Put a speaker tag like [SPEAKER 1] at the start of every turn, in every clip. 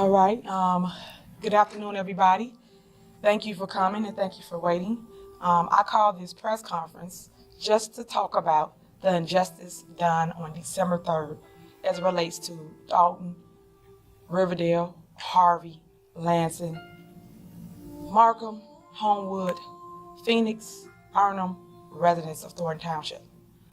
[SPEAKER 1] All right. Good afternoon, everybody. Thank you for coming and thank you for waiting. I called this press conference just to talk about the injustice done on December 3rd as it relates to Dolton, Riverdale, Harvey, Lansing, Markham, Homewood, Phoenix, Arnhem, residents of Thornton Township.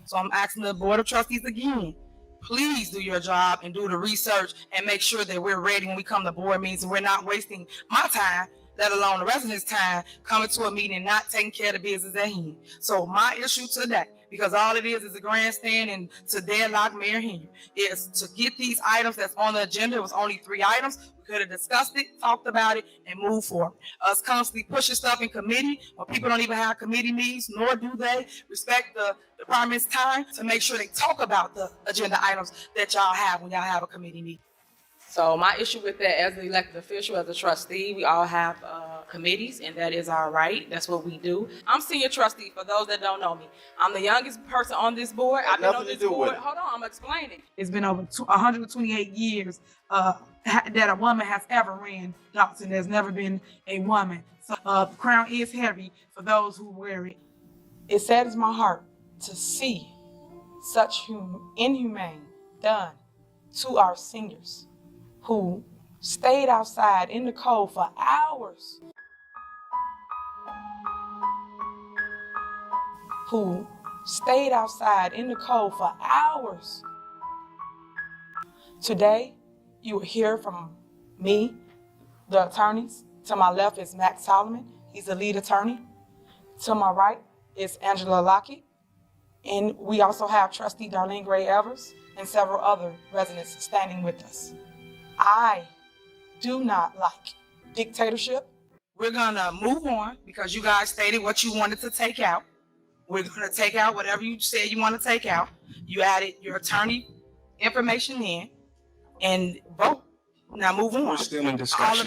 [SPEAKER 1] So I'm asking the Board of Trustees again, please do your job and do the research and make sure that we're ready when we come to board meetings and we're not wasting my time, let alone the residents' time, coming to a meeting and not taking care of the business at hand. So my issue today, because all it is a grandstand and to deadlock Mayor Henyard, is to get these items that's on the agenda. It was only 3 items. We could have discussed it, talked about it, and moved forward. Us constantly pushing stuff in committee when people don't even have committee meetings, nor do they respect the department's time to make sure they talk about the agenda items that y'all have when y'all have a committee meeting. So my issue with that, as an elected official, as a trustee, we all have committees, and that is our right. That's what we do. I'm senior trustee, for those that don't know me. I'm the youngest person on this board. I've been on this board. Hold on, I'm explaining. It's been over 128 years that a woman has ever ran Dolton. There's never been a woman. So the crown is heavy for those who wear it. It saddens my heart to see such inhumane done to our seniors who stayed outside in the cold for hours, Today, you will hear from me, the attorneys. To my left is Max Solomon. He's the lead attorney. To my right is Angela Lockett. And we also have trustee Darlene Gray Evers and several other residents standing with us. I do not like dictatorship. We're gonna move on because you guys stated what you wanted to take out. We're gonna take out whatever you said you want to take out. You added your attorney information in and vote. Now move on.
[SPEAKER 2] We're still in discussion.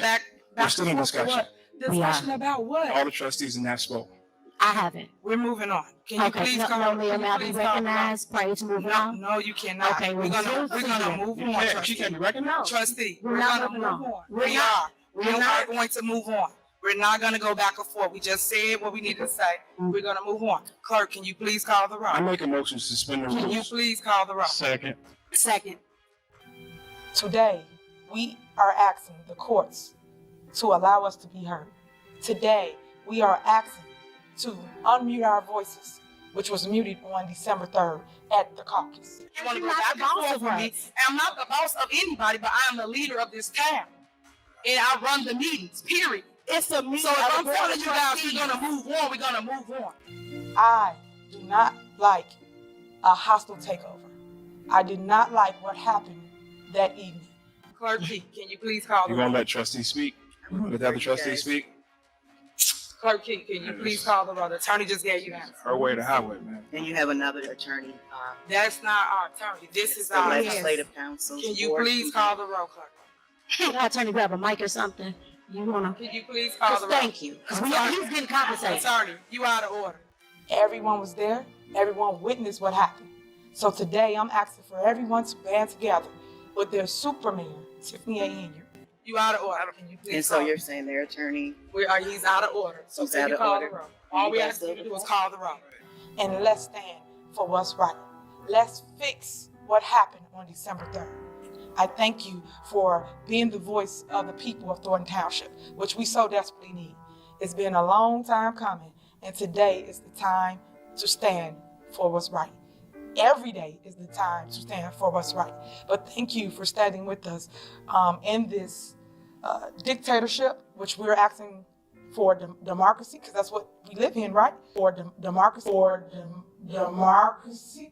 [SPEAKER 2] We're still in discussion.
[SPEAKER 1] What? Discussion about what?
[SPEAKER 2] All the trustees in that spoke.
[SPEAKER 3] I haven't.
[SPEAKER 1] We're moving on. Can you please call?
[SPEAKER 3] No, Mayor, may I be recognized prior to moving on?
[SPEAKER 1] No, you cannot.
[SPEAKER 3] Okay,
[SPEAKER 1] we're gonna move on.
[SPEAKER 2] She can't be recognized.
[SPEAKER 1] Trustee,
[SPEAKER 3] We're
[SPEAKER 1] we're
[SPEAKER 3] not
[SPEAKER 1] gonna
[SPEAKER 3] moving
[SPEAKER 1] move
[SPEAKER 3] on.
[SPEAKER 1] on. We are going to move on. We're not gonna go back and forth. We just said what we needed to say. We're gonna move on. Clerk, can you please call the roll?
[SPEAKER 2] I make a motion to suspend the rules.
[SPEAKER 1] Can you please call the roll?
[SPEAKER 2] Second.
[SPEAKER 1] Today, we are asking the courts to allow us to be heard. Today, we are asking to unmute our voices, which was muted on December 3rd at the caucus. You want to go back and forth with me? And I'm not the boss of anybody, but I am the leader of this town. And I run the meetings, period.
[SPEAKER 3] It's a meeting.
[SPEAKER 1] So if I'm telling you guys we're gonna move on, we're gonna move on. I do not like a hostile takeover. I did not like what happened that evening. Clerk P, can you please call the
[SPEAKER 2] You
[SPEAKER 1] roll?
[SPEAKER 2] gonna let trustees speak? Let the other trustees speak?
[SPEAKER 1] Clerk P, can you please call the roll? The attorney just gave you that.
[SPEAKER 2] Her way to highway, man.
[SPEAKER 4] And you have another attorney,
[SPEAKER 1] That's not our attorney. This is
[SPEAKER 4] the
[SPEAKER 1] our
[SPEAKER 4] legislative council.
[SPEAKER 1] Can you please call the roll, clerk?
[SPEAKER 3] Can I turn to grab a mic or something? You wanna?
[SPEAKER 1] Can you please call the roll?
[SPEAKER 3] Thank you. Because he's getting compensated.
[SPEAKER 1] Attorney, you out of order. Everyone was there. Everyone witnessed what happened. So today I'm asking for everyone to band together with their super mayor, Tiffany Henyard. You out of order. Can you please
[SPEAKER 4] And so
[SPEAKER 1] call?
[SPEAKER 4] you're saying their attorney,
[SPEAKER 1] He's out of order. So
[SPEAKER 4] He's
[SPEAKER 1] can
[SPEAKER 4] out
[SPEAKER 1] you
[SPEAKER 4] of
[SPEAKER 1] call
[SPEAKER 4] order.
[SPEAKER 1] the roll? All we ask you to do is call the roll. And let's stand for what's right. Let's fix what happened on December 3rd. I thank you for being the voice of the people of Thornton Township, which we so desperately need. It's been a long time coming, and today is the time to stand for what's right. Every day is the time to stand for what's right. But thank you for standing with us in this dictatorship, which we're asking for democracy, because that's what we live in, right? For democracy. Democracy.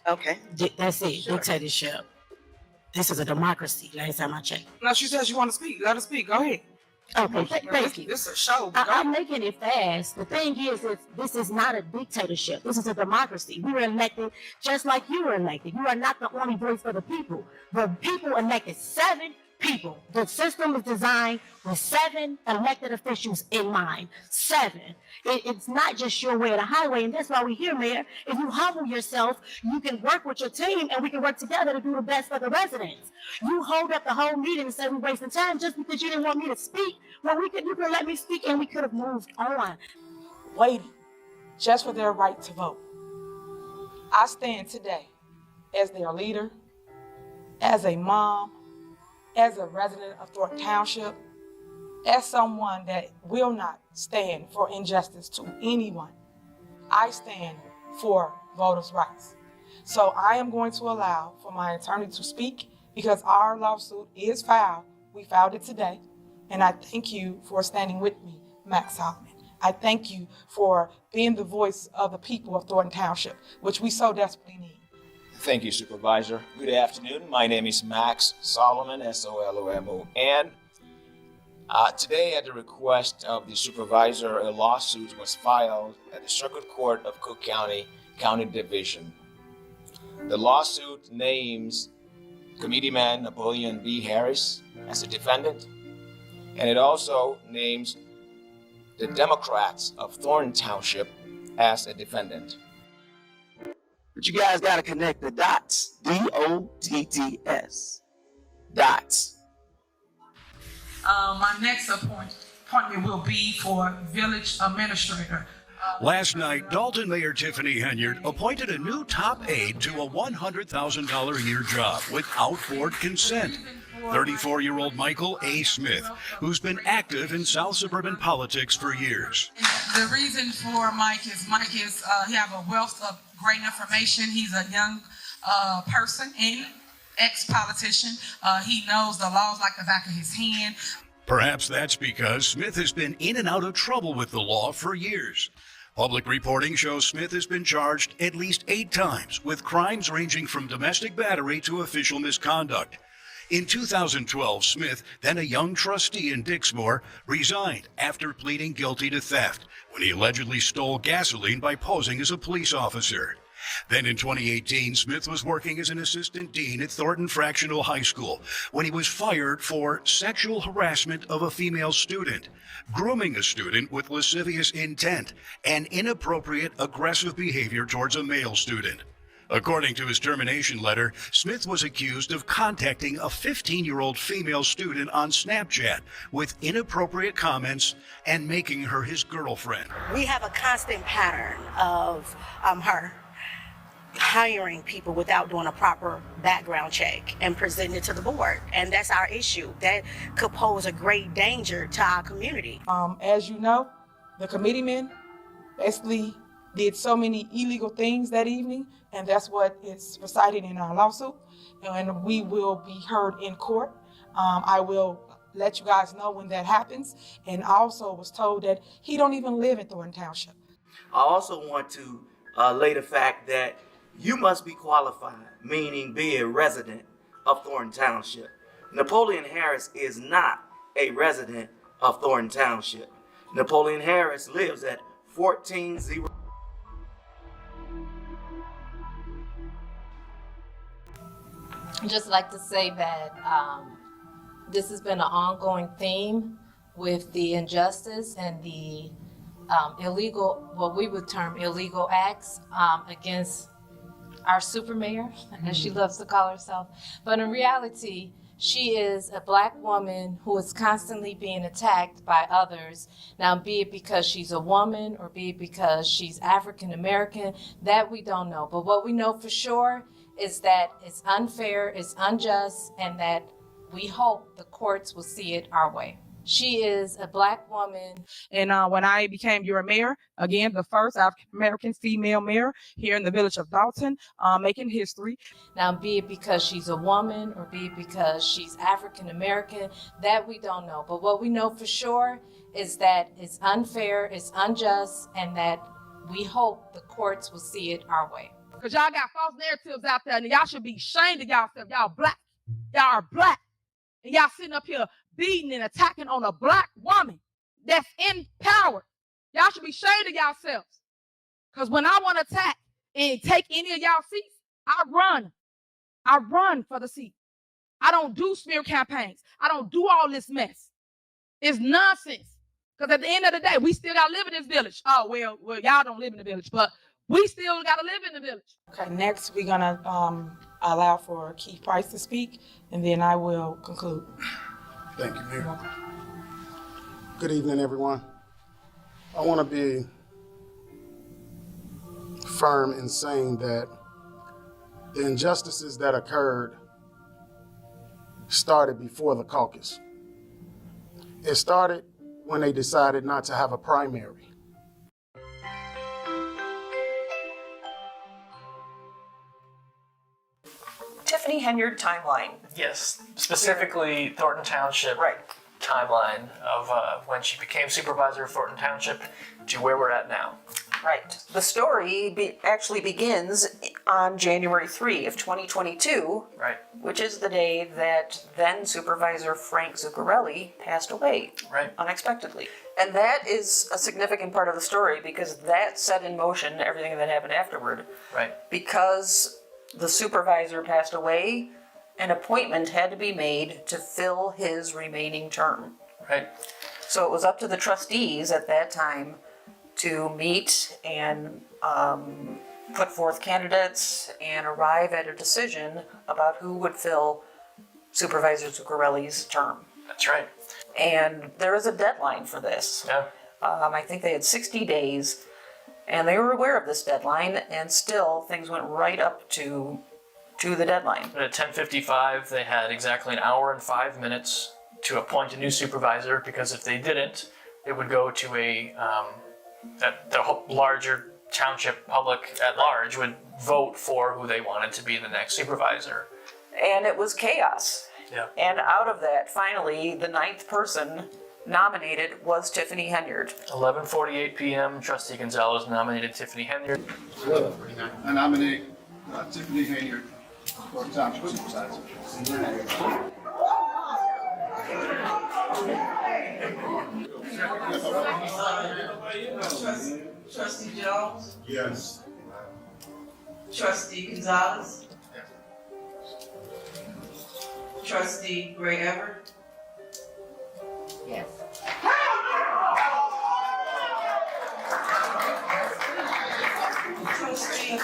[SPEAKER 4] okay.
[SPEAKER 3] That's it. Dictatorship. This is a democracy. Last time I checked.
[SPEAKER 1] No, she says you want to speak. Let her speak. Go ahead.
[SPEAKER 3] Okay, thank you.
[SPEAKER 1] This is a show.
[SPEAKER 3] I'm making it fast. The thing is, this is not a dictatorship. This is a democracy. We were elected just like you were elected. You are not the only voice for the people. The people elected 7 people. The system is designed with 7 elected officials in mind. 7. It's not just your way or the highway, and that's why we're here, Mayor. If you humble yourself, you can work with your team, and we can work together to do the best for the residents. You hold up the whole meeting and said we're wasting time just because you didn't want me to speak. Well, you could let me speak, and we could have moved on.
[SPEAKER 1] Waiting just for their right to vote. I stand today as their leader, as a mom, as a resident of Thornton Township, as someone that will not stand for injustice to anyone. I stand for voters' rights. So I am going to allow for my attorney to speak because our lawsuit is filed. We filed it today. And I thank you for standing with me, Max Solomon. I thank you for being the voice of the people of Thornton Township, which we so desperately need.
[SPEAKER 5] Thank you, Supervisor. Good afternoon. My name is Max Solomon, S-O-L-O-M-O-N. Today, at the request of the Supervisor, a lawsuit was filed at the Circuit Court of Cook County, County Division. The lawsuit names Committeeman Napoleon B. Harris as a defendant, and it also names the Democrats of Thornton Township as a defendant.
[SPEAKER 6] But you guys got to connect the dots. D-O-T-T-S. Dots.
[SPEAKER 1] My next appointment will be for village administrator.
[SPEAKER 7] Last night, Dolton Mayor Tiffany Henyard appointed a new top aide to a $100,000 a year job without board consent. 34-year-old Michael A. Smith, who's been active in South suburban politics for years.
[SPEAKER 1] The reason for Mike is he have a wealth of great information. He's a young person and ex-politician. He knows the laws like the back of his hand.
[SPEAKER 7] Perhaps that's because Smith has been in and out of trouble with the law for years. Public reporting shows Smith has been charged at least 8 times with crimes ranging from domestic battery to official misconduct. In 2012, Smith, then a young trustee in Dixmoor, resigned after pleading guilty to theft when he allegedly stole gasoline by posing as a police officer. Then in 2018, Smith was working as an assistant dean at Thornton Fractional High School when he was fired for sexual harassment of a female student, grooming a student with lascivious intent, and inappropriate aggressive behavior towards a male student. According to his termination letter, Smith was accused of contacting a 15-year-old female student on Snapchat with inappropriate comments and making her his girlfriend.
[SPEAKER 3] We have a constant pattern of her hiring people without doing a proper background check and presenting it to the board. And that's our issue. That could pose a great danger to our community.
[SPEAKER 1] As you know, the committeemen basically did so many illegal things that evening, and that's what is recited in our lawsuit, and we will be heard in court. I will let you guys know when that happens, and I also was told that he don't even live in Thornton Township.
[SPEAKER 6] I also want to lay the fact that you must be qualified, meaning be a resident of Thornton Township. Napoleon Harris is not a resident of Thornton Township. Napoleon Harris lives at 140.
[SPEAKER 8] I'd just like to say that this has been an ongoing theme with the injustice and the illegal, what we would term illegal acts against our super mayor, as she loves to call herself. But in reality, she is a Black woman who is constantly being attacked by others. Now, be it because she's a woman or be it because she's African American, that we don't know. But what we know for sure is that it's unfair, it's unjust, and that we hope the courts will see it our way. She is a Black woman.
[SPEAKER 1] And when I became your mayor, again, the first African-American female mayor here in the village of Dolton, making history.
[SPEAKER 8] Now, be it because she's a woman or be it because she's African American, that we don't know. But what we know for sure is that it's unfair, it's unjust, and that we hope the courts will see it our way.
[SPEAKER 1] Because y'all got false narratives out there, and y'all should be ashamed of yourself. Y'all Black. Y'all are Black. And y'all sitting up here beating and attacking on a Black woman that's in power. Y'all should be ashamed of yourselves. Because when I want to attack and take any of y'all seats, I run. I run for the seat. I don't do smear campaigns. I don't do all this mess. It's nonsense. Because at the end of the day, we still got to live in this village. Oh, well, y'all don't live in the village, but we still got to live in the village. Okay, next we're going to allow for Keith Price to speak, and then I will conclude.
[SPEAKER 9] Thank you, Mayor. Good evening, everyone. I want to be firm in saying that the injustices that occurred started before the caucus. It started when they decided not to have a primary.
[SPEAKER 10] Tiffany Henyard timeline.
[SPEAKER 11] Yes, specifically Thornton Township
[SPEAKER 10] Right.
[SPEAKER 11] timeline of when she became supervisor of Thornton Township to where we're at now.
[SPEAKER 10] Right. The story actually begins on January 3 of 2022,
[SPEAKER 11] Right,
[SPEAKER 10] which is the day that then Supervisor Frank Zuccarelli passed away
[SPEAKER 11] right,
[SPEAKER 10] unexpectedly. And that is a significant part of the story because that set in motion everything that happened afterward.
[SPEAKER 11] right,
[SPEAKER 10] Because the supervisor passed away, an appointment had to be made to fill his remaining term.
[SPEAKER 11] right,
[SPEAKER 10] So it was up to the trustees at that time to meet and put forth candidates and arrive at a decision about who would fill Supervisor Zuccarelli's term.
[SPEAKER 11] that's right.
[SPEAKER 10] And there is a deadline for this.
[SPEAKER 11] Yeah,
[SPEAKER 10] I think they had 60 days, and they were aware of this deadline, and still things went right up to the deadline.
[SPEAKER 11] but at 10:55 they had exactly an hour and 5 minutes to appoint a new supervisor because if they didn't, it would go to the larger township public at large would vote for who they wanted to be the next supervisor.
[SPEAKER 10] And it was chaos.
[SPEAKER 11] Yeah.
[SPEAKER 10] And out of that, finally, the 9th person nominated was Tiffany Henyard.
[SPEAKER 11] 11:48 p.m. Trustee Gonzalez nominated Tiffany Henyard.
[SPEAKER 2] I nominate Tiffany Henyard for township supervisor.
[SPEAKER 12] Trustee Jones,
[SPEAKER 2] Yes.
[SPEAKER 12] Trustee Gonzalez, Trustee Gray Everett.
[SPEAKER 8] Yes.
[SPEAKER 12] Trustee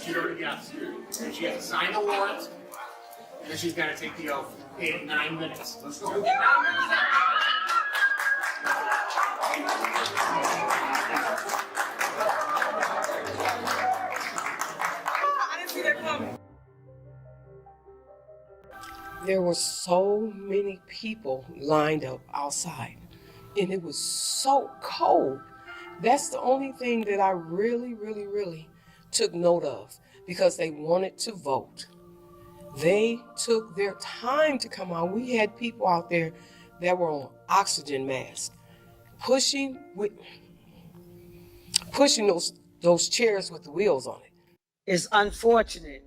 [SPEAKER 13] She already got it. She has to sign the warrant, and then she's gotta take the oath in 9 minutes. Let's go.
[SPEAKER 12] There were so many people lined up outside, and it was so cold. That's the only thing that I really took note of because they wanted to vote. They took their time to come out. We had people out there that were on oxygen masks, pushing those chairs with the wheels on it.
[SPEAKER 14] It's unfortunate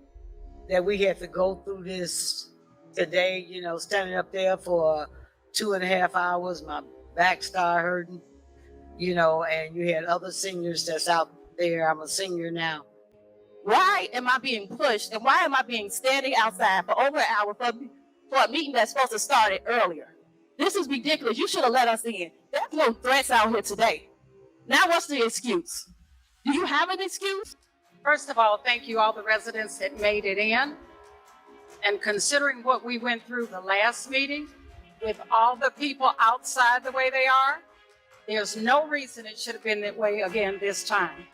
[SPEAKER 14] that we had to go through this today, standing up there for 2.5 hours. My back started hurting, and you had other seniors that's out there. I'm a senior now.
[SPEAKER 3] Why am I being pushed and why am I being standing outside for over an hour for a meeting that's supposed to start earlier? This is ridiculous. You should have let us in. There's no threats out here today. Now what's the excuse? Do you have an excuse?
[SPEAKER 15] First of all, thank you all the residents that made it in. And considering what we went through the last meeting with all the people outside the way they are, there's no reason it should have been that way again this time.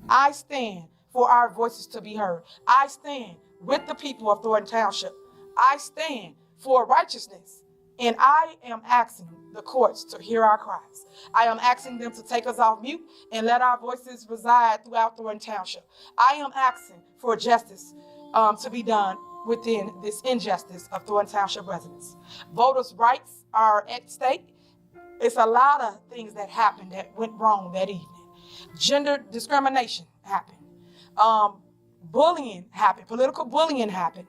[SPEAKER 1] I stand for our voices to be heard. I stand with the people of Thornton Township. I stand for righteousness. And I am asking the courts to hear our cries. I am asking them to take us off mute and let our voices reside throughout Thornton Township. I am asking for justice to be done within this injustice of Thornton Township residents. Voters' rights are at stake. It's a lot of things that happened that went wrong that evening. Gender discrimination happened. Bullying happened. Political bullying happened.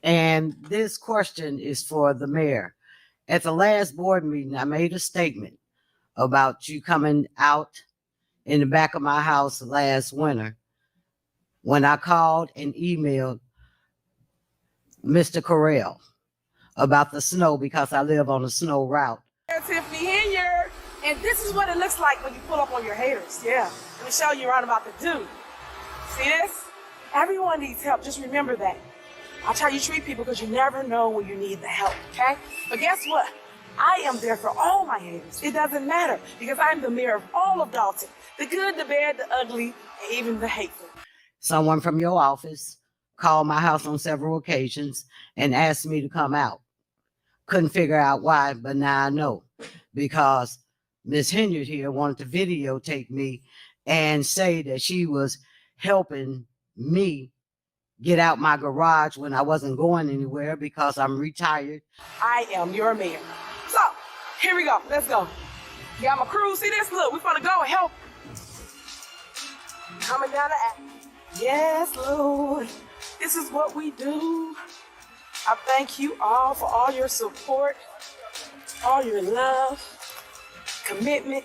[SPEAKER 14] And this question is for the mayor. At the last board meeting, I made a statement about you coming out in the back of my house last winter when I called and emailed Mr. Correll about the snow because I live on a snow route.
[SPEAKER 1] Mayor Tiffany Henyard, and this is what it looks like when you pull up on your haters. Yeah, let me show you what I'm about to do. See this? Everyone needs help. Just remember that. That's how you treat people, because you never know when you need the help, okay? But guess what? I am there for all my haters. It doesn't matter, because I'm the mayor of all of Dolton. The good, the bad, the ugly, and even the hateful.
[SPEAKER 14] Someone from your office called my house on several occasions and asked me to come out. Couldn't figure out why, but now I know, because Miss Henyard here wanted to videotape me and say that she was helping me get out my garage when I wasn't going anywhere because I'm retired.
[SPEAKER 1] I am your mayor. So, here we go. Let's go. Got my crew. See this? Look, we're gonna go and help. Coming down the alley. Yes, Lord. This is what we do. I thank you all for all your support, all your love, commitment,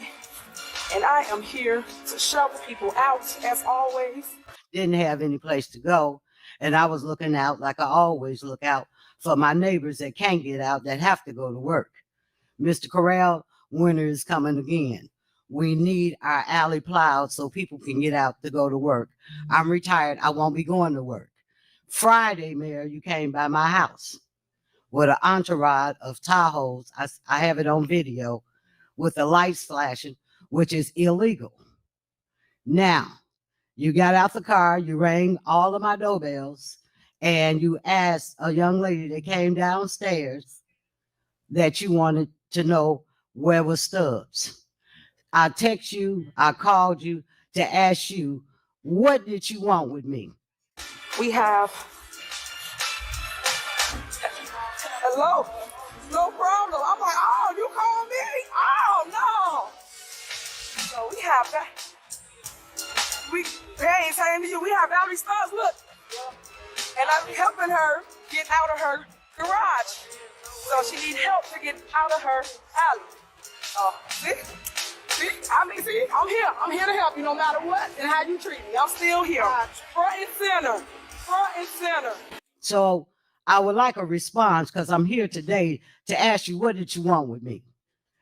[SPEAKER 1] and I am here to shovel people out as always.
[SPEAKER 14] Didn't have any place to go, and I was looking out like I always look out for my neighbors that can't get out, that have to go to work. Mr. Corral, winter is coming again. We need our alley plowed so people can get out to go to work. I'm retired. I won't be going to work. Friday, Mayor, you came by my house with an entourage of Tahoes. I have it on video with the lights flashing, which is illegal. Now, you got out the car, you rang all of my doorbells, and you asked a young lady that came downstairs that you wanted to know where was Stubbs. I text you, I called you to ask you, what did you want with me?
[SPEAKER 1] We have, hello, no problem. I'm like, oh, you called me? Oh, no. So we have that. Hey, same to you. We have Valerie Stubbs, look. And I'm helping her get out of her garage. So she needs help to get out of her alley. See? See, I'm here. I'm here to help you no matter what and how you treat me. I'm still here. Front and center. Front and center.
[SPEAKER 14] So I would like a response, because I'm here today to ask you, what did you want with me?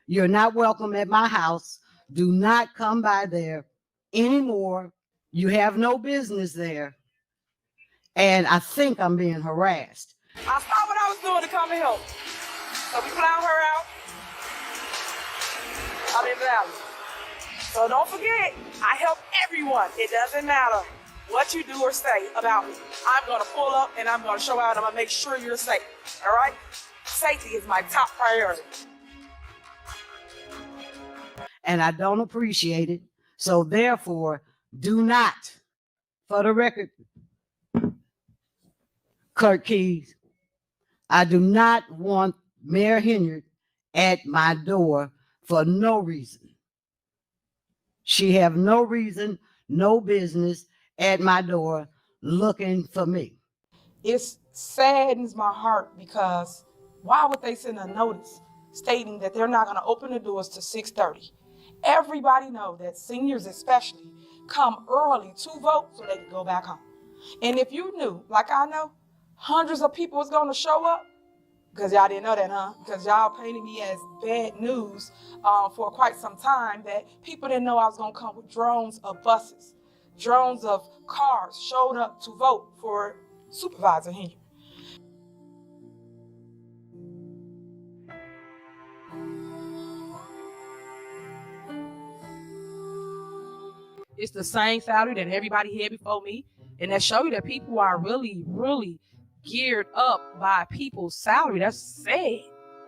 [SPEAKER 14] You're not welcome at my house. Do not come by there anymore. You have no business there. And I think I'm being harassed.
[SPEAKER 1] I stopped what I was doing to come and help. So we plowed her out in the alley. So don't forget, I help everyone. It doesn't matter what you do or say about me. I'm gonna pull up and I'm gonna show out. I'm gonna make sure you're safe, all right? Safety is my top priority.
[SPEAKER 14] And I don't appreciate it. So therefore, do not, for the record, Clerk Keys, I do not want Mayor Henyard at my door for no reason. She have no reason, no business at my door looking for me.
[SPEAKER 1] It saddens my heart, because why would they send a notice stating that they're not gonna open the doors to 6:30? Everybody know that seniors especially come early to vote so they can go back home. And if you knew, like I know, hundreds of people was gonna show up, because y'all didn't know that, huh? Because y'all painted me as bad news for quite some time, that people didn't know I was gonna come with drones of buses, drones of cars showed up to vote for Supervisor Henyard. It's the same salary that everybody had before me, and that show you that people are really, really geared up by people's salary. That's sad,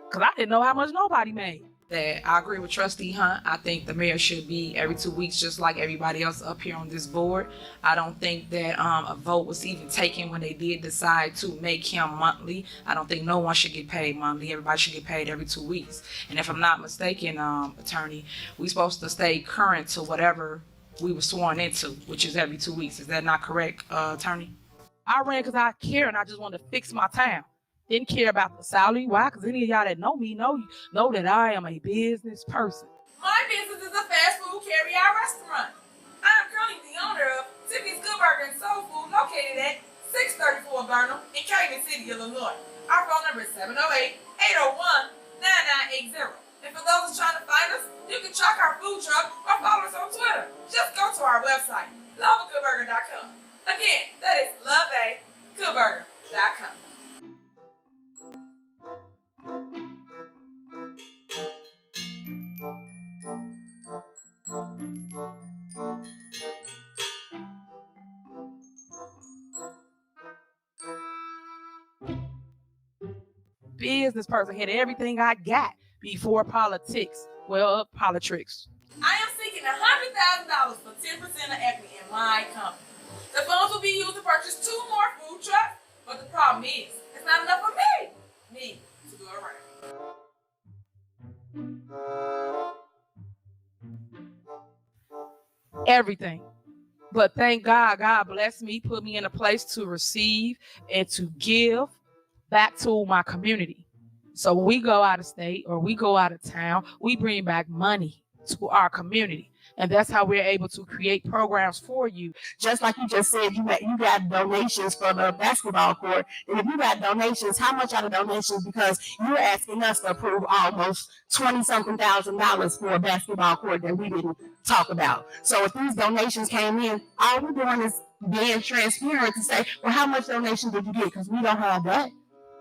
[SPEAKER 1] because I didn't know how much nobody made. that I agree with Trustee Hunt. I think the mayor should be every 2 weeks, just like everybody else up here on this board. I don't think that a vote was even taken when they did decide to make him monthly. I don't think no one should get paid monthly. Everybody should get paid every 2 weeks. And if I'm not mistaken, attorney, we supposed to stay current to whatever we were sworn into, which is every 2 weeks. Is that not correct, attorney? I ran because I care and I just wanted to fix my town. Didn't care about the salary. Why? Because any of y'all that know me know that I am a business person.
[SPEAKER 16] My business is a fast food carry-out restaurant. I am currently the owner of Tiffany's Good Burger and Soul Food, located at 634 Burnham in Calumet City, Illinois. Our phone number is 708-801-9980. And for those trying to find us, you can track our food truck or follow us on Twitter. Just go to our website, loveagoodburger.com. Again, that is loveagoodburger.com.
[SPEAKER 1] Business person had everything I got before politics. Well, politics.
[SPEAKER 16] I am seeking $100,000 for 10% of equity in my company. The funds will be used to purchase 2 more food trucks, but the problem is, it's not enough for me to go around.
[SPEAKER 1] Everything. But thank God, God blessed me, put me in a place to receive and to give back to my community. So when we go out of state or we go out of town, we bring back money to our community. And that's how we're able to create programs for you.
[SPEAKER 3] Just like you just said, you got donations for the basketball court. And if you got donations, how much are the donations? Because you're asking us to approve almost $20-something thousand for a basketball court that we didn't talk about. So if these donations came in, all we're doing is being transparent to say, well, how much donation did you get? Because we don't have that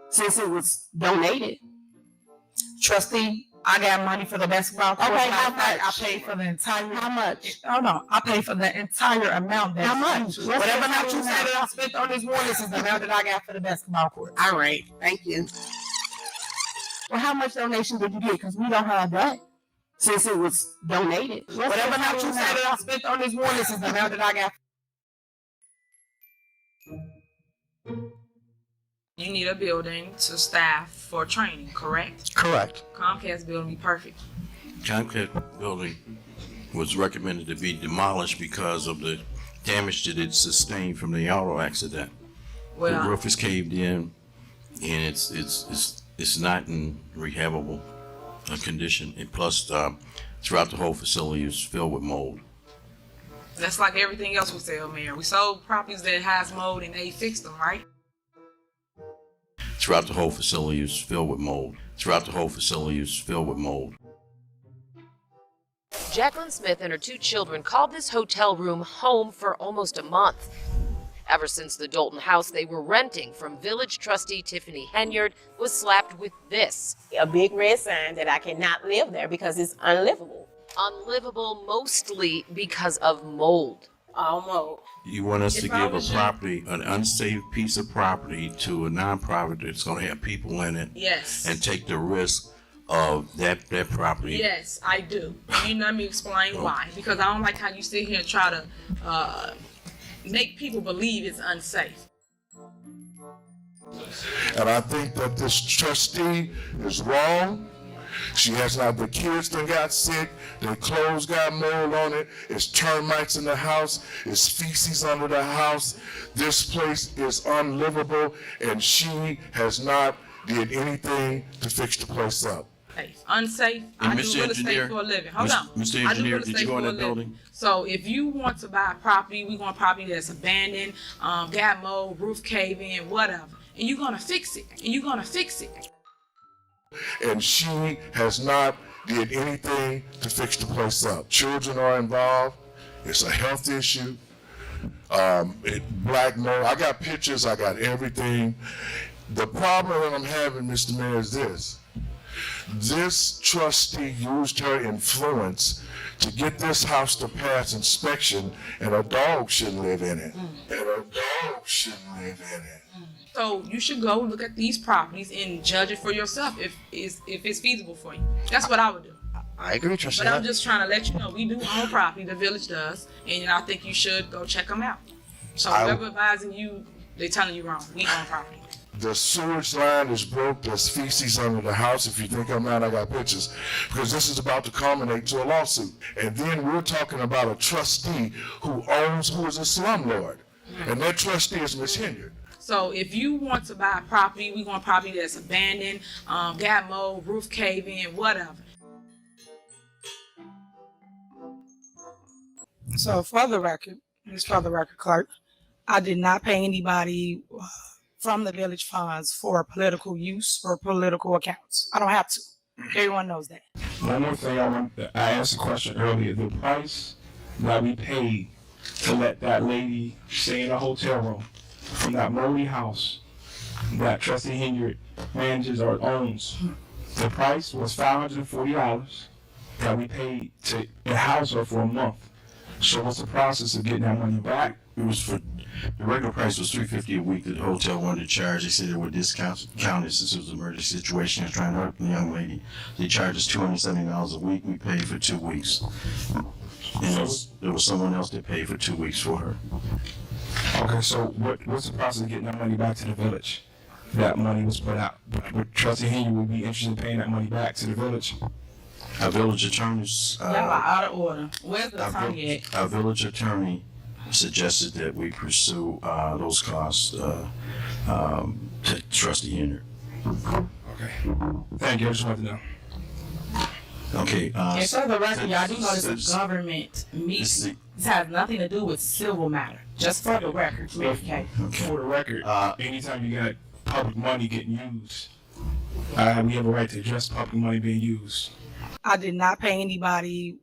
[SPEAKER 3] since it was donated.
[SPEAKER 17] Trustee, I got money for the basketball court.
[SPEAKER 3] Okay, how much?
[SPEAKER 17] I paid for the entire.
[SPEAKER 3] How much?
[SPEAKER 17] Hold on, I paid for the entire amount.
[SPEAKER 3] How much?
[SPEAKER 17] Whatever amount you said that I spent on this one, this is the amount that I got for the basketball court.
[SPEAKER 3] All right, thank you. Well, how much donation did you get? Because we don't have that since it was donated.
[SPEAKER 17] Whatever amount you said that I spent on this one, this is the amount that I got.
[SPEAKER 1] You need a building to staff for training, correct?
[SPEAKER 9] Correct.
[SPEAKER 1] Comcast building be perfect.
[SPEAKER 18] Comcast building was recommended to be demolished because of the damage that it sustained from the auto accident. The roof is caved in, and it's not in rehabable condition. And plus, throughout the whole facility is filled with mold.
[SPEAKER 1] That's like everything else we sell, Mayor. We sold properties that has mold and they fixed them, right?
[SPEAKER 18] Throughout the whole facility is filled with mold. Throughout the whole facility is filled with mold.
[SPEAKER 19] Jacqueline Smith and her 2 children called this hotel room home for almost a month. Ever since the Dolton house they were renting from village trustee Tiffany Henyard was slapped with this.
[SPEAKER 20] A big red sign that I cannot live there because it's unlivable.
[SPEAKER 19] Unlivable mostly because of mold.
[SPEAKER 20] All mold.
[SPEAKER 18] You want us to give a property, an unsafe piece of property, to a nonprofit that's going to have people in it.
[SPEAKER 1] Yes.
[SPEAKER 18] And take the risk of that property.
[SPEAKER 1] Yes, I do. You let me explain why. Because I don't like how you sit here and try to make people believe it's unsafe.
[SPEAKER 21] And I think that this trustee is wrong. She has not, the kids that got sick, their clothes got mold on it, it's termites in the house, it's feces under the house. This place is unlivable, and she has not did anything to fix the place up.
[SPEAKER 1] Unsafe. I do real estate for a living. Hold on.
[SPEAKER 18] Mr. Engineer, did you go in that building?
[SPEAKER 1] So if you want to buy property, we want property that's abandoned, got mold, roof cave in, whatever. And you're gonna fix it.
[SPEAKER 21] And she has not did anything to fix the place up. Children are involved. It's a health issue. Black mold. I got pictures. I got everything. The problem that I'm having, Mr. Mayor, is this. This trustee used her influence to get this house to pass inspection, and a dog shouldn't live in it.
[SPEAKER 1] So you should go look at these properties and judge it for yourself if it's feasible for you. That's what I would do.
[SPEAKER 4] I agree, Trustee.
[SPEAKER 1] But I'm just trying to let you know, we do own property, the village does, and I think you should go check them out. So whoever advising you, they're telling you wrong. We own property.
[SPEAKER 21] The sewage line is broke. There's feces under the house. If you think I'm not, I got pictures. Because this is about to culminate to a lawsuit. And then we're talking about a trustee who is a slumlord. And that trustee is Ms. Henyard.
[SPEAKER 1] So if you want to buy property, we want property that's abandoned, got mold, roof cave in, whatever. So for the record, clerk, I did not pay anybody from the village funds for political use or political accounts. I don't have to. Everyone knows that.
[SPEAKER 22] One more thing I asked a question earlier. The price that we paid to let that lady stay in a hotel room from that moldy house that Trustee Henyard manages or owns, the price was $540 that we paid to house her for a month. So what's the process of getting that money back?
[SPEAKER 18] It was for the regular price was $350 a week. The hotel wanted to charge. They said they would discount it since it was an emergency situation. They're trying to help the young lady. They charged us $270 a week. We paid for 2 weeks. And there was someone else that paid for 2 weeks for her.
[SPEAKER 22] Okay, so what's the process of getting that money back to the village? That money was put out. Would Trustee Henyard would be interested in paying that money back to the village?
[SPEAKER 18] Our village attorneys.
[SPEAKER 1] Y'all are out of order. Where's the attorney at?
[SPEAKER 18] Our village attorney suggested that we pursue those costs to Trustee Henyard.
[SPEAKER 22] Okay. Thank you. I just wanted to know.
[SPEAKER 18] Okay.
[SPEAKER 1] And for the record, y'all do know this is a government meeting. This has nothing to do with civil matter. Just for the record, okay.
[SPEAKER 22] For the record, anytime you got public money getting used, we have a right to address public money being used.
[SPEAKER 1] I did not pay anybody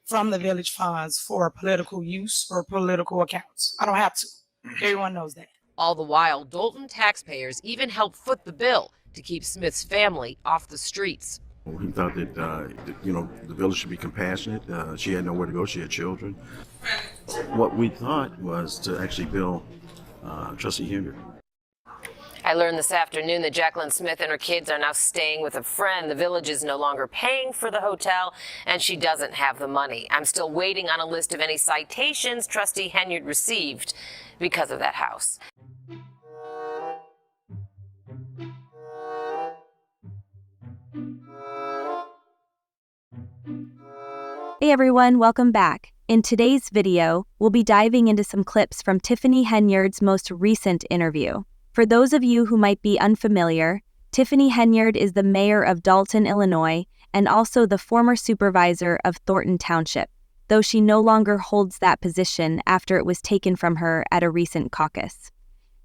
[SPEAKER 1] from the village funds for political use or political accounts. I don't have to. Everyone knows that.
[SPEAKER 19] All the while, Dolton taxpayers even helped foot the bill to keep Smith's family off the streets.
[SPEAKER 18] He thought that, the village should be compassionate. She had nowhere to go. She had children. What we thought was to actually bill Trustee Henyard.
[SPEAKER 19] I learned this afternoon that Jacqueline Smith and her kids are now staying with a friend. The village is no longer paying for the hotel, and she doesn't have the money. I'm still waiting on a list of any citations Trustee Henyard received because of that house.
[SPEAKER 23] Hey everyone, welcome back. In today's video, we'll be diving into some clips from Tiffany Henyard's most recent interview. For those of you who might be unfamiliar, Tiffany Henyard is the mayor of Dolton, Illinois, and also the former supervisor of Thornton Township, though she no longer holds that position after it was taken from her at a recent caucus.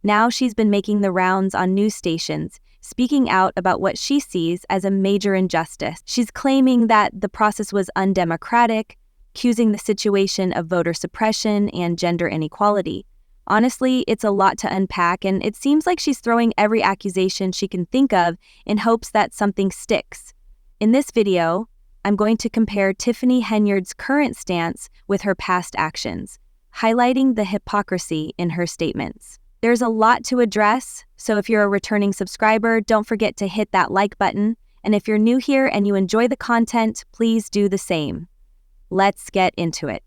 [SPEAKER 23] Now she's been making the rounds on news stations, speaking out about what she sees as a major injustice. She's claiming that the process was undemocratic, accusing the situation of voter suppression and gender inequality. Honestly, it's a lot to unpack, and it seems like she's throwing every accusation she can think of in hopes that something sticks. In this video, I'm going to compare Tiffany Henyard's current stance with her past actions, highlighting the hypocrisy in her statements. There's a lot to address, so if you're a returning subscriber, don't forget to hit that like button, and if you're new here and you enjoy the content, please do the same. Let's get into it.